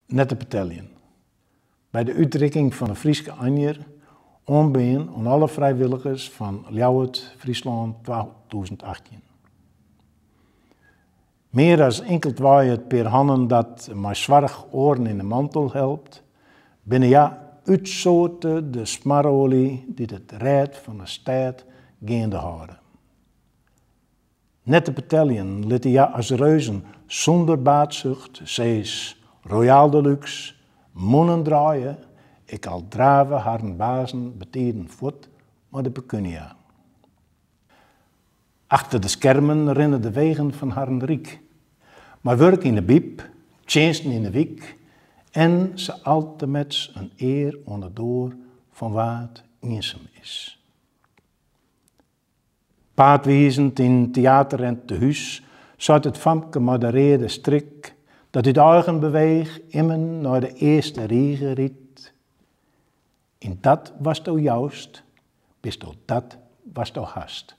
net te vertellen. Bij de uitdrukking van de Frieske Anjer onbeen aan alle vrijwilligers van Ljouwert, Friesland 2018. Meer dan enkel het per handen dat maar zwarig oren in de mantel helpt, binnen ja uitzoten de smarolie die het red van de stad gaande houden. Net te vertellen liet ja als reuzen zonder baatzucht, zees royaal deluxe, monnen draaien, ik al draven haar bazen betieren voet, maar de pecunia. Achter de schermen rennen de wegen van haar riek, maar werk in de biep, tjensten in de wiek, en ze altemets een eer onderdoor van wat eenzaam is. Paardwezend in theater en te huis zat het famke modereerde strik dat uit eigen beweeg immen naar de eerste regen riet. In dat was to juist, bis tot dat was to hast.